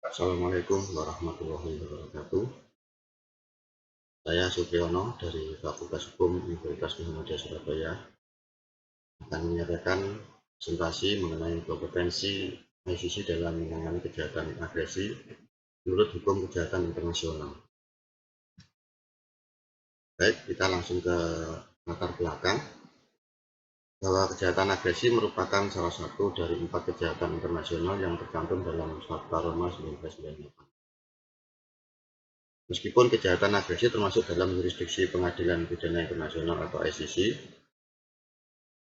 Assalamualaikum warahmatullahi wabarakatuh. Saya Supriyono dari Fakultas Hukum Universitas Muhammadiyah Surabaya akan menyampaikan presentasi mengenai kompetensi ICC dalam menangani kejahatan agresi menurut hukum kejahatan internasional. Baik, kita langsung ke latar belakang bahwa kejahatan agresi merupakan salah satu dari 4 kejahatan internasional yang tercantum dalam Statuta Roma 1998. Meskipun kejahatan agresi termasuk dalam jurisdiksi Pengadilan Pidana Internasional atau ICC,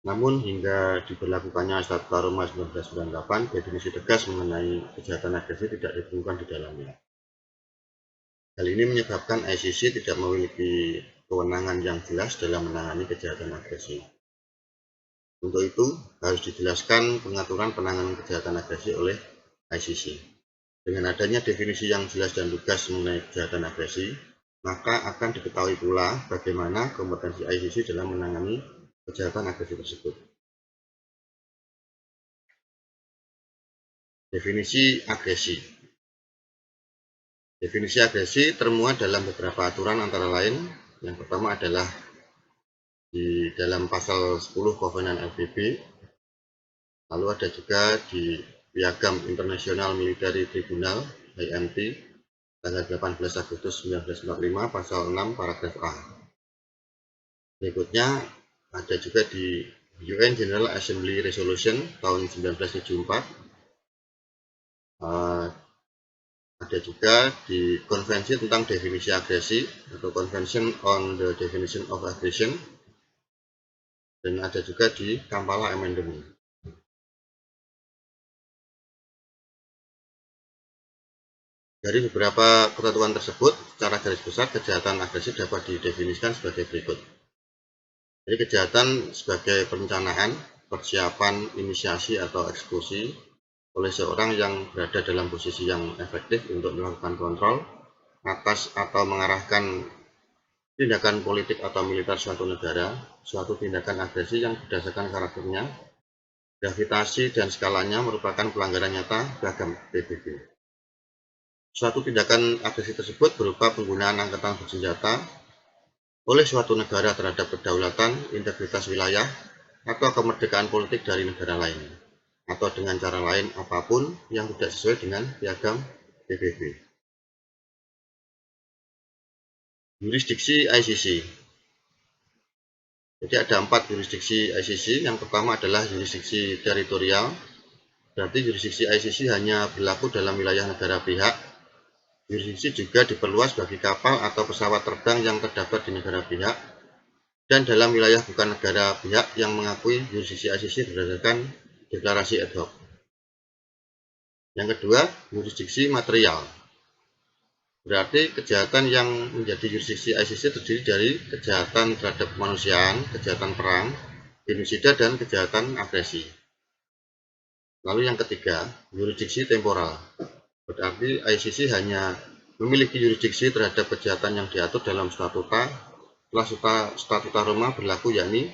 namun hingga diberlakukannya Statuta Roma 1998, definisi tegas mengenai kejahatan agresi tidak ditemukan di dalamnya. Hal ini menyebabkan ICC tidak memiliki kewenangan yang jelas dalam menangani kejahatan agresi. Untuk itu, harus dijelaskan pengaturan penanganan kejahatan agresi oleh ICC. Dengan adanya definisi yang jelas dan lugas mengenai kejahatan agresi, maka akan diketahui pula bagaimana kompetensi ICC dalam menangani kejahatan agresi tersebut. Definisi agresi. Definisi agresi termuat dalam beberapa aturan antara lain. Yang pertama adalah di dalam pasal 10 Kovenan PBB, lalu ada juga di Piagam International Military Tribunal IMT tanggal 18 Agustus 1945 pasal 6 paragraf A. Berikutnya ada juga di UN General Assembly Resolution tahun 1974, ada juga di Konvensi tentang Definisi Agresi atau Convention on the Definition of Aggression, dan ada juga di Kampala Amendment. Dari beberapa ketentuan tersebut, secara garis besar kejahatan agresi dapat didefinisikan sebagai berikut. Jadi kejahatan sebagai perencanaan, persiapan, inisiasi atau eksekusi oleh seorang yang berada dalam posisi yang efektif untuk melakukan kontrol atas atau mengarahkan tindakan politik atau militer suatu negara, suatu tindakan agresi yang berdasarkan karakternya, gravitasi dan skalanya merupakan pelanggaran nyata Piagam PBB. Suatu tindakan agresi tersebut berupa penggunaan angkatan bersenjata oleh suatu negara terhadap kedaulatan, integritas wilayah, atau kemerdekaan politik dari negara lain, atau dengan cara lain apapun yang tidak sesuai dengan Piagam PBB. Jurisdiksi ICC. Jadi ada 4 jurisdiksi ICC. Yang pertama adalah jurisdiksi teritorial. Berarti jurisdiksi ICC hanya berlaku dalam wilayah negara pihak. Jurisdiksi juga diperluas bagi kapal atau pesawat terbang yang terdapat di negara pihak dan dalam wilayah bukan negara pihak yang mengakui jurisdiksi ICC berdasarkan deklarasi ad hoc. Yang kedua, jurisdiksi material. Berarti kejahatan yang menjadi jurisdiksi ICC terdiri dari kejahatan terhadap kemanusiaan, kejahatan perang, genosida, dan kejahatan agresi. Lalu yang ketiga, jurisdiksi temporal. Berarti ICC hanya memiliki jurisdiksi terhadap kejahatan yang diatur dalam statuta setelah Statuta Roma berlaku, yakni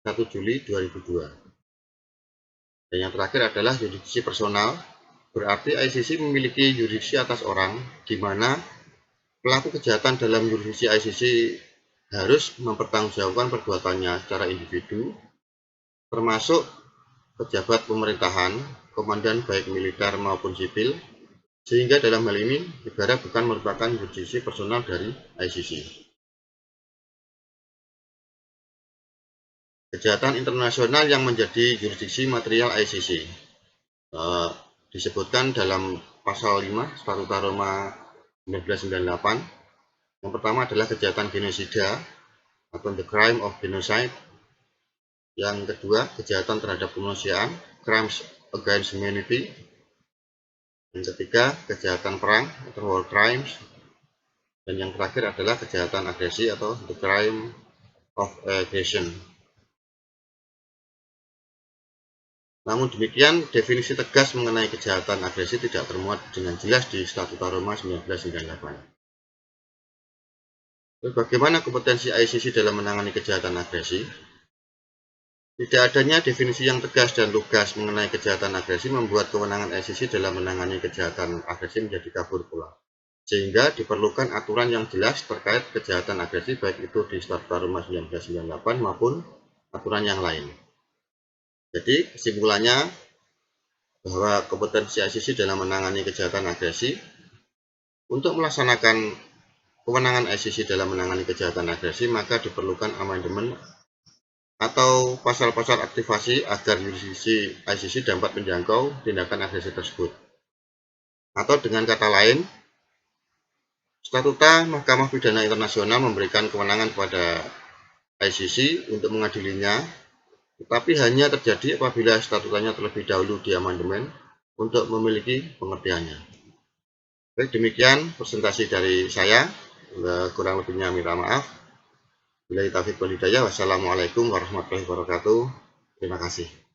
1 Juli 2002. Dan yang terakhir adalah jurisdiksi personal. Berarti ICC memiliki jurisdiksi atas orang, di mana pelaku kejahatan dalam jurisdiksi ICC harus mempertanggungjawabkan perbuatannya secara individu, termasuk pejabat pemerintahan, komandan baik militer maupun sipil, sehingga dalam hal ini negara bukan merupakan jurisdiksi personal dari ICC. Kejahatan internasional yang menjadi jurisdiksi material ICC disebutkan dalam pasal 5 Statuta Roma 1998. Yang pertama adalah kejahatan genosida atau the crime of genocide. Yang kedua, kejahatan terhadap kemanusiaan, crimes against humanity. Yang ketiga, kejahatan perang atau war crimes. Dan yang terakhir adalah kejahatan agresi atau the crime of aggression. Namun demikian, definisi tegas mengenai kejahatan agresi tidak termuat dengan jelas di Statuta Roma 1998. Bagaimana kompetensi ICC dalam menangani kejahatan agresi? Tidak adanya definisi yang tegas dan lugas mengenai kejahatan agresi membuat kewenangan ICC dalam menangani kejahatan agresi menjadi kabur pula. Sehingga diperlukan aturan yang jelas terkait kejahatan agresi baik itu di Statuta Roma 1998 maupun aturan yang lain. Jadi kesimpulannya bahwa kompetensi ICC dalam menangani kejahatan agresi untuk melaksanakan kewenangan ICC dalam menangani kejahatan agresi maka diperlukan amandemen atau pasal-pasal aktivasi agar yurisdiksi ICC dapat menjangkau tindakan agresi tersebut. Atau dengan kata lain, Statuta Mahkamah Pidana Internasional memberikan kewenangan kepada ICC untuk mengadilinya, tetapi hanya terjadi apabila statutanya terlebih dahulu diamandemen untuk memiliki pengertiannya. Baik, demikian presentasi dari saya. Kurang lebihnya minta maaf. Billahi taufiq wal hidayah. Wassalamualaikum warahmatullahi wabarakatuh. Terima kasih.